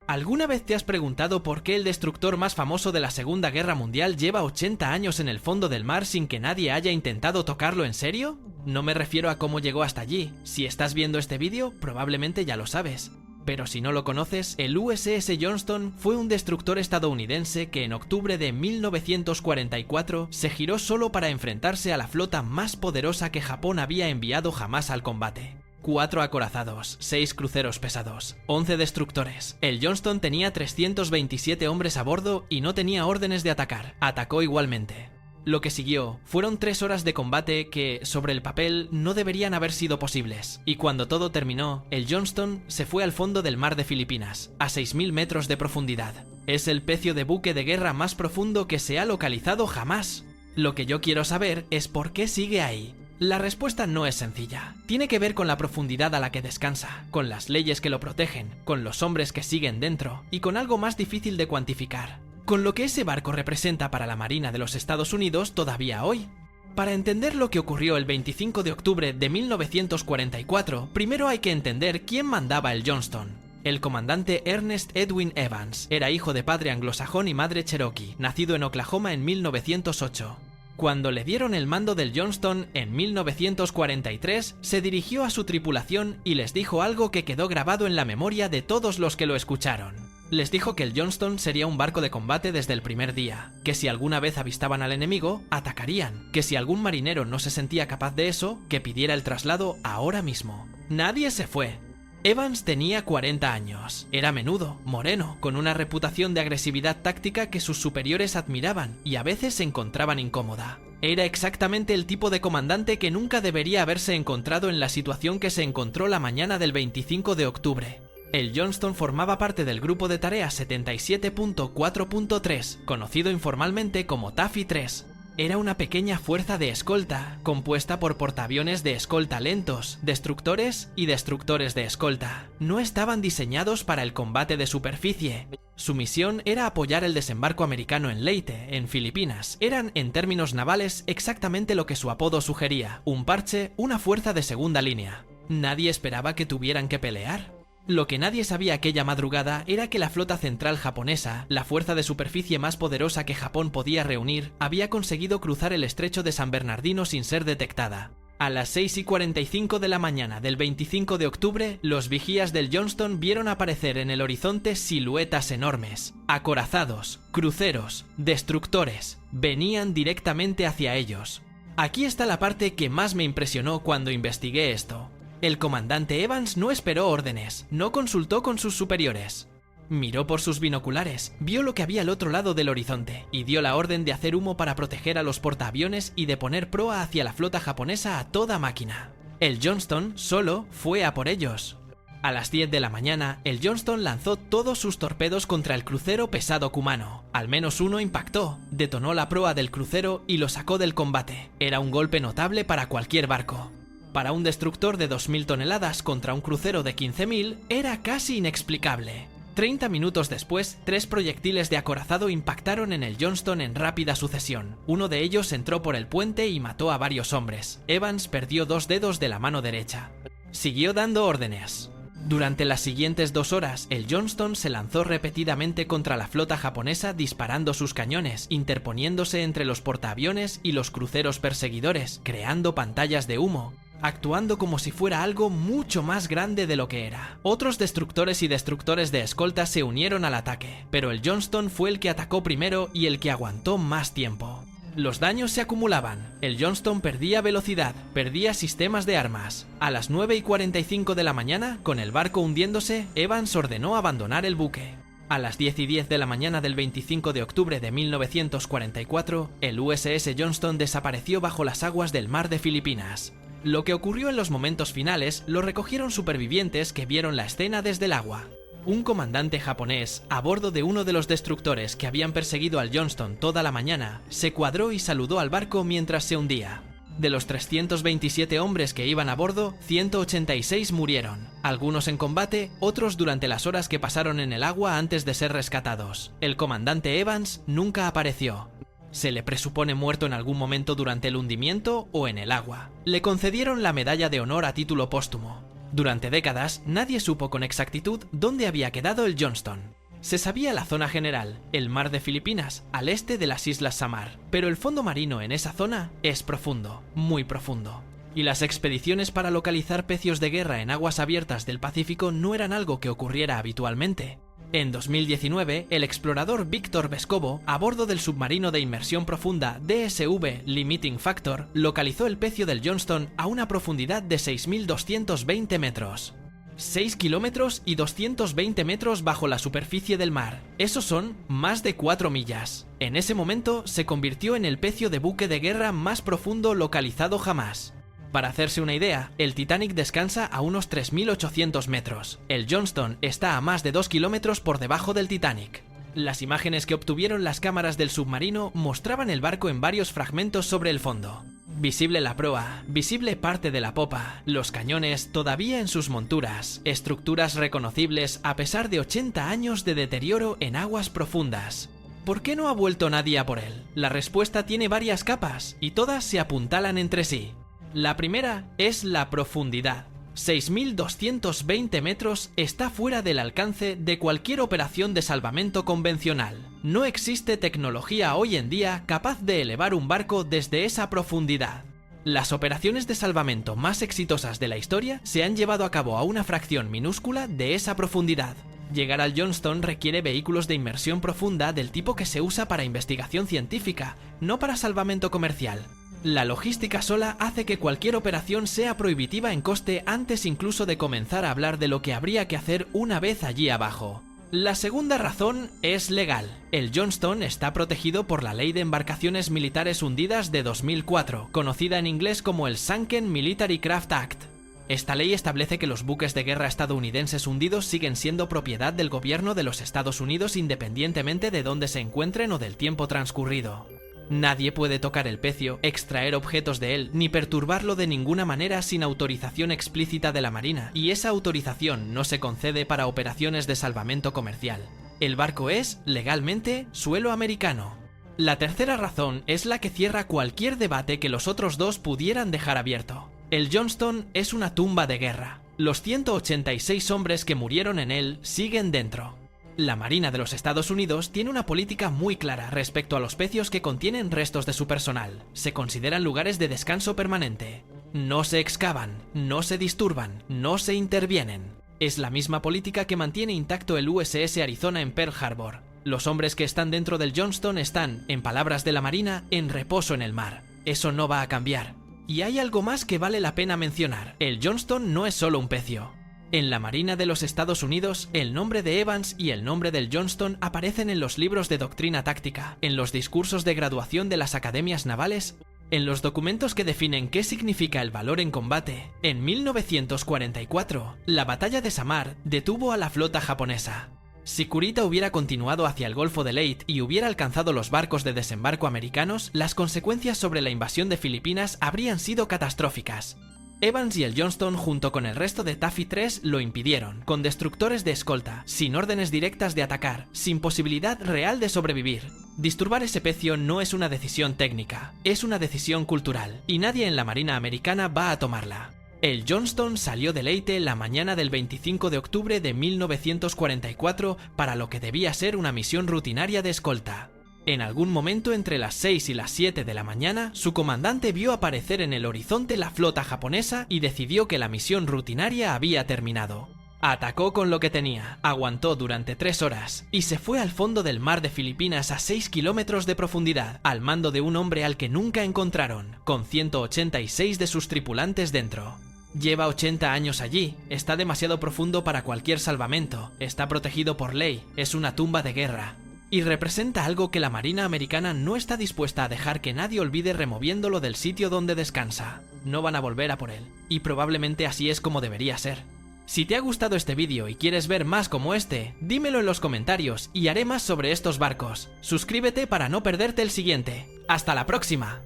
¿Alguna vez te has preguntado por qué el destructor más famoso de la Segunda Guerra Mundial lleva 80 años en el fondo del mar sin que nadie haya intentado tocarlo en serio? No me refiero a cómo llegó hasta allí. Si estás viendo este vídeo, probablemente ya lo sabes. Pero si no lo conoces, el USS Johnston fue un destructor estadounidense que en octubre de 1944 se giró solo para enfrentarse a la flota más poderosa que Japón había enviado jamás al combate. 4 acorazados, 6 cruceros pesados, 11 destructores. El Johnston tenía 327 hombres a bordo y no tenía órdenes de atacar. Atacó igualmente. Lo que siguió fueron 3 horas de combate que, sobre el papel, no deberían haber sido posibles. Y cuando todo terminó, el Johnston se fue al fondo del mar de Filipinas, a 6.000 metros de profundidad. Es el pecio de buque de guerra más profundo que se ha localizado jamás. Lo que yo quiero saber es por qué sigue ahí. La respuesta no es sencilla. Tiene que ver con la profundidad a la que descansa, con las leyes que lo protegen, con los hombres que siguen dentro y con algo más difícil de cuantificar, con lo que ese barco representa para la Marina de los Estados Unidos todavía hoy. Para entender lo que ocurrió el 25 de octubre de 1944, primero hay que entender quién mandaba el Johnston. El comandante Ernest Edwin Evans era hijo de padre anglosajón y madre cherokee, nacido en Oklahoma en 1908. Cuando le dieron el mando del Johnston en 1943, se dirigió a su tripulación y les dijo algo que quedó grabado en la memoria de todos los que lo escucharon. Les dijo que el Johnston sería un barco de combate desde el primer día, que si alguna vez avistaban al enemigo, atacarían, que si algún marinero no se sentía capaz de eso, que pidiera el traslado ahora mismo. Nadie se fue. Evans tenía 40 años, era menudo, moreno, con una reputación de agresividad táctica que sus superiores admiraban y a veces se encontraban incómoda. Era exactamente el tipo de comandante que nunca debería haberse encontrado en la situación que se encontró la mañana del 25 de octubre. El Johnston formaba parte del grupo de tareas 77.4.3, conocido informalmente como Taffy 3. Era una pequeña fuerza de escolta, compuesta por portaaviones de escolta lentos, destructores y destructores de escolta. No estaban diseñados para el combate de superficie. Su misión era apoyar el desembarco americano en Leyte, en Filipinas. Eran, en términos navales, exactamente lo que su apodo sugería: un parche, una fuerza de segunda línea. Nadie esperaba que tuvieran que pelear. Lo que nadie sabía aquella madrugada era que la flota central japonesa, la fuerza de superficie más poderosa que Japón podía reunir, había conseguido cruzar el estrecho de San Bernardino sin ser detectada. A las 6:45 de la mañana del 25 de octubre, los vigías del Johnston vieron aparecer en el horizonte siluetas enormes. Acorazados, cruceros, destructores, venían directamente hacia ellos. Aquí está la parte que más me impresionó cuando investigué esto. El comandante Evans no esperó órdenes, no consultó con sus superiores. Miró por sus binoculares, vio lo que había al otro lado del horizonte y dio la orden de hacer humo para proteger a los portaaviones y de poner proa hacia la flota japonesa a toda máquina. El Johnston solo fue a por ellos. A las 10 de la mañana, el Johnston lanzó todos sus torpedos contra el crucero pesado Kumano. Al menos uno impactó, detonó la proa del crucero y lo sacó del combate. Era un golpe notable para cualquier barco. Para un destructor de 2.000 toneladas contra un crucero de 15.000 era casi inexplicable. 30 minutos después, 3 proyectiles de acorazado impactaron en el Johnston en rápida sucesión. Uno de ellos entró por el puente y mató a varios hombres. Evans perdió 2 dedos de la mano derecha. Siguió dando órdenes. Durante las siguientes 2 horas, el Johnston se lanzó repetidamente contra la flota japonesa disparando sus cañones, interponiéndose entre los portaaviones y los cruceros perseguidores, creando pantallas de humo, actuando como si fuera algo mucho más grande de lo que era. Otros destructores y destructores de escolta se unieron al ataque, pero el Johnston fue el que atacó primero y el que aguantó más tiempo. Los daños se acumulaban. El Johnston perdía velocidad, perdía sistemas de armas. A las 9:45 de la mañana, con el barco hundiéndose, Evans ordenó abandonar el buque. A las 10:10 de la mañana del 25 de octubre de 1944, el USS Johnston desapareció bajo las aguas del mar de Filipinas. Lo que ocurrió en los momentos finales lo recogieron supervivientes que vieron la escena desde el agua. Un comandante japonés, a bordo de uno de los destructores que habían perseguido al Johnston toda la mañana, se cuadró y saludó al barco mientras se hundía. De los 327 hombres que iban a bordo, 186 murieron, algunos en combate, otros durante las horas que pasaron en el agua antes de ser rescatados. El comandante Evans nunca apareció. Se le presupone muerto en algún momento durante el hundimiento o en el agua. Le concedieron la medalla de honor a título póstumo. Durante décadas, nadie supo con exactitud dónde había quedado el Johnston. Se sabía la zona general, el mar de Filipinas, al este de las Islas Samar, pero el fondo marino en esa zona es profundo, muy profundo. Y las expediciones para localizar pecios de guerra en aguas abiertas del Pacífico no eran algo que ocurriera habitualmente. En 2019, el explorador Víctor Vescovo, a bordo del submarino de inmersión profunda DSV Limiting Factor, localizó el pecio del Johnston a una profundidad de 6.220 metros. 6 kilómetros y 220 metros bajo la superficie del mar. Esos son más de 4 millas. En ese momento se convirtió en el pecio de buque de guerra más profundo localizado jamás. Para hacerse una idea, el Titanic descansa a unos 3.800 metros. El Johnston está a más de 2 kilómetros por debajo del Titanic. Las imágenes que obtuvieron las cámaras del submarino mostraban el barco en varios fragmentos sobre el fondo. Visible la proa, visible parte de la popa, los cañones todavía en sus monturas, estructuras reconocibles a pesar de 80 años de deterioro en aguas profundas. ¿Por qué no ha vuelto nadie a por él? La respuesta tiene varias capas y todas se apuntalan entre sí. La primera es la profundidad. 6.220 metros está fuera del alcance de cualquier operación de salvamento convencional. No existe tecnología hoy en día capaz de elevar un barco desde esa profundidad. Las operaciones de salvamento más exitosas de la historia se han llevado a cabo a una fracción minúscula de esa profundidad. Llegar al Johnston requiere vehículos de inmersión profunda del tipo que se usa para investigación científica, no para salvamento comercial. La logística sola hace que cualquier operación sea prohibitiva en coste antes incluso de comenzar a hablar de lo que habría que hacer una vez allí abajo. La segunda razón es legal. El Johnston está protegido por la Ley de Embarcaciones Militares Hundidas de 2004, conocida en inglés como el Sunken Military Craft Act. Esta ley establece que los buques de guerra estadounidenses hundidos siguen siendo propiedad del gobierno de los Estados Unidos independientemente de dónde se encuentren o del tiempo transcurrido. Nadie puede tocar el pecio, extraer objetos de él, ni perturbarlo de ninguna manera sin autorización explícita de la Marina, y esa autorización no se concede para operaciones de salvamento comercial. El barco es, legalmente, suelo americano. La tercera razón es la que cierra cualquier debate que los otros dos pudieran dejar abierto. El Johnston es una tumba de guerra. Los 186 hombres que murieron en él siguen dentro. La Marina de los Estados Unidos tiene una política muy clara respecto a los pecios que contienen restos de su personal. Se consideran lugares de descanso permanente. No se excavan, no se disturban, no se intervienen. Es la misma política que mantiene intacto el USS Arizona en Pearl Harbor. Los hombres que están dentro del Johnston están, en palabras de la Marina, en reposo en el mar. Eso no va a cambiar. Y hay algo más que vale la pena mencionar. El Johnston no es solo un pecio. En la Marina de los Estados Unidos, el nombre de Evans y el nombre del Johnston aparecen en los libros de doctrina táctica, en los discursos de graduación de las academias navales, en los documentos que definen qué significa el valor en combate. En 1944, la batalla de Samar detuvo a la flota japonesa. Si Kurita hubiera continuado hacia el Golfo de Leyte y hubiera alcanzado los barcos de desembarco americanos, las consecuencias sobre la invasión de Filipinas habrían sido catastróficas. Evans y el Johnston junto con el resto de Taffy 3 lo impidieron, con destructores de escolta, sin órdenes directas de atacar, sin posibilidad real de sobrevivir. Disturbar ese pecio no es una decisión técnica, es una decisión cultural, y nadie en la Marina americana va a tomarla. El Johnston salió de Leyte la mañana del 25 de octubre de 1944 para lo que debía ser una misión rutinaria de escolta. En algún momento entre las 6 y las 7 de la mañana, su comandante vio aparecer en el horizonte la flota japonesa y decidió que la misión rutinaria había terminado. Atacó con lo que tenía, aguantó durante 3 horas y se fue al fondo del mar de Filipinas a 6 kilómetros de profundidad, al mando de un hombre al que nunca encontraron, con 186 de sus tripulantes dentro. Lleva 80 años allí, está demasiado profundo para cualquier salvamento, está protegido por ley, es una tumba de guerra. Y representa algo que la Marina americana no está dispuesta a dejar que nadie olvide removiéndolo del sitio donde descansa. No van a volver a por él, y probablemente así es como debería ser. Si te ha gustado este vídeo y quieres ver más como este, dímelo en los comentarios y haré más sobre estos barcos. Suscríbete para no perderte el siguiente. ¡Hasta la próxima!